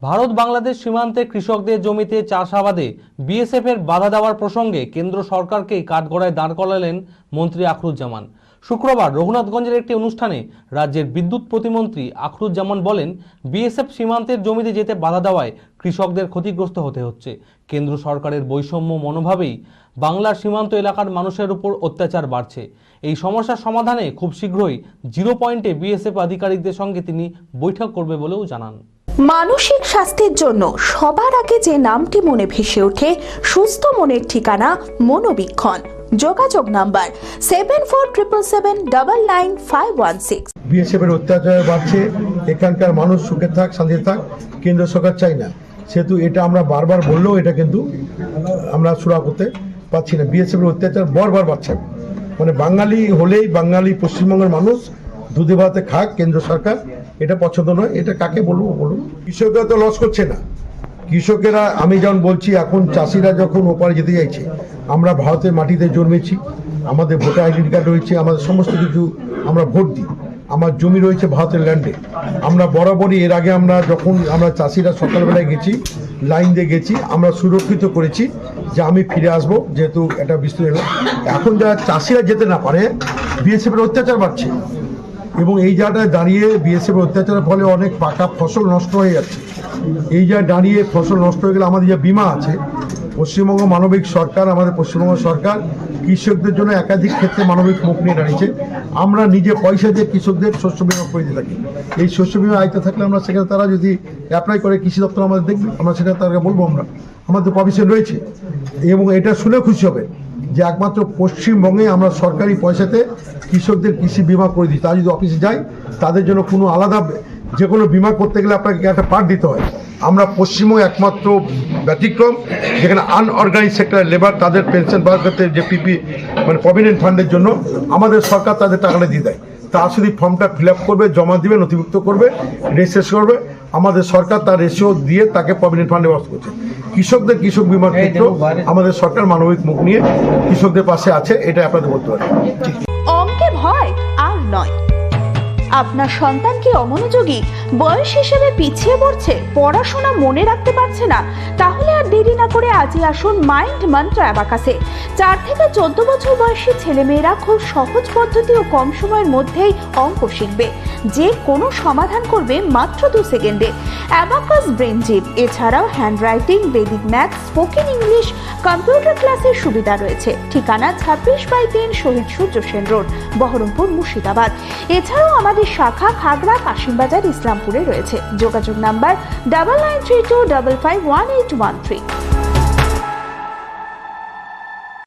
ভারত বাংলাদেশ সীমান্তে কৃষকদের জমিতে চাষাবাদে বিএসএফ এর বাধা দেওয়ার প্রসঙ্গে কেন্দ্র সরকারকেই কাঠগড়ায় দাঁড় করালেন মন্ত্রী আখরুজ্জামান। শুক্রবার রঘুনাথগঞ্জের একটি অনুষ্ঠানে রাজ্যের বিদ্যুৎ প্রতিমন্ত্রী আখরুজ্জামান বলেন, বিএসএফ সীমান্তের জমিতে যেতে বাধা দেওয়ায় কৃষকদের ক্ষতিগ্রস্ত হতে হচ্ছে। কেন্দ্র সরকারের বৈষম্য মনোভাবেই বাংলার সীমান্ত এলাকার মানুষের উপর অত্যাচার বাড়ছে। এই সমস্যার সমাধানে খুব শীঘ্রই 0 পয়েন্টে বিএসএফ আধিকারিকদের সঙ্গে তিনি বৈঠক করবে বলেও জানান। মানসিক স্বাস্থ্যের জন্য সবার আগে যে নামটি মনে ভেসে ওঠে, সুস্থ মনের ঠিকানা মনোবীক্ষণ। যোগাযোগ নাম্বার 7477799516। বিএসএফ এর অত্যাচার বাড়ছে, এখানকার মানুষ সুখে থাক, শান্তিতে থাক, কেন্দ্র সরকার চাই না। সেহেতু এটা আমরা বারবার বললেও এটা কিন্তু আমরা সুরা করতে পারছি না। বিএসএফ এর অত্যাচার বারবার বাড়ছে। মানে বাঙালি হলেই বাঙালি পশ্চিমবঙ্গের মানুষ দুধে ভাতে খাক, কেন্দ্র সরকার এটা পছন্দ নয়। এটা কাকে বলবো বলুন? কৃষকরা তো লস করছে না। কৃষকেরা, আমি যেমন বলছি, এখন চাষিরা যখন ওপারে যেতে চাইছে, আমরা ভারতের মাটিতে জন্মেছি, আমাদের ভোটার আইডেন্টি কার্ড রয়েছে, আমাদের সমস্ত কিছু, আমরা ভোট দিই, আমার জমি রয়েছে ভারতের ল্যান্ডে। আমরা বরাবরই এর আগে যখন আমরা চাষিরা সকালবেলায় গেছি, লাইন দিয়ে গেছি, আমরা সুরক্ষিত করেছি যে আমি ফিরে আসবো, যেহেতু এটা বিস্তৃত এলাকা। এখন যারা চাষিরা যেতে না পারে, বিএসএফ এর অত্যাচার বাড়ছে এবং এই জায়গাটায় দাঁড়িয়ে বিএসএফ এর অত্যাচারের ফলে অনেক পাকা ফসল নষ্ট হয়ে যাচ্ছে। এই জায়গায় দাঁড়িয়ে ফসল নষ্ট হয়ে গেলে আমাদের যে বিমা আছে, পশ্চিমবঙ্গ মানবিক সরকার, আমাদের পশ্চিমবঙ্গ সরকার কৃষকদের জন্য একাধিক ক্ষেত্রে মানবিক মুখ নিয়ে দাঁড়িয়েছে। আমরা নিজে পয়সা দিয়ে কৃষকদের শস্য বিমা করে দিয়ে থাকি। এই শস্য বিমা আয়তে থাকলে আমরা সেখানে তারা যদি অ্যাপ্লাই করে, কৃষি দপ্তর আমাদের দেখবে, আমরা সেটা তাদেরকে বলবো, আমাদের প্রভিশন রয়েছে। এবং এটা শুনে খুশি হবে যে একমাত্র পশ্চিমবঙ্গে আমরা সরকারি পয়সাতে কৃষকদের কৃষি বিমা করে দিই। তারা যদি অফিসে যায়, তাদের জন্য কোনো আলাদা যে কোনো বিমা করতে গেলে আপনাকে একটা পার্ট দিতে হয়। আমরা পশ্চিমবঙ্গে একমাত্র ব্যতিক্রম যেখানে আনঅর্গানাইজ সেক্টর লেবার তাদের পেনশন পাওয়ার ক্ষেত্রে যে পিপি মানে প্রভিডেন্ট ফান্ডের জন্য আমাদের সরকার তাদের টাকাটা দিয়ে দেয়। তারা শুধু ফর্মটা ফিল আপ করবে, জমা দিবে, নথিভুক্ত করবে, রেজিস্ট্রেশন করবে, আমাদের সরকার তার রেশিও দিয়ে তাকে প্রভিডেন্ট ফান্ডে ব্যবস্থা করছে। কৃষকদের কৃষক বিমার ক্ষেত্রে আমাদের সরকার মানবিক মুখ নিয়ে কৃষকদের পাশে আছে, এটা আপনাদের বলতে পারি। অঙ্কে ভয় আর নয়। আপনার সন্তান কি অমনোযোগী, বয়স হিসেবে পিছিয়ে পড়ছে, পড়াশোনা মনে রাখতে পারছে না? তাহলে আর দেরি না করে আজই আসুন মাইন্ড মন্ত্র অ্যাবাকাসে। 4 থেকে 14 বছর বয়সী ছেলেমেয়েরা খুব সহজ পদ্ধতি ও কম সময়ের মধ্যেই অঙ্ক শিখবে, যে কোনো সমাধান করবে মাত্র 2 সেকেন্ডে। অ্যাবাকাস ব্রেন জিম, এছাড়াও handwriting, Vedic math, spoken English, computer ক্লাসের সুবিধা রয়েছে। ঠিকানা 26/3 শহীদ সূর্য সেন রোড, বহরমপুর, মুর্শিদাবাদ। এছাড়াও আমাদের শাখা খাগড়া, কাশিমবাজার, ইসলামপুরে রয়েছে। যোগাযোগ নাম্বার 9932551813।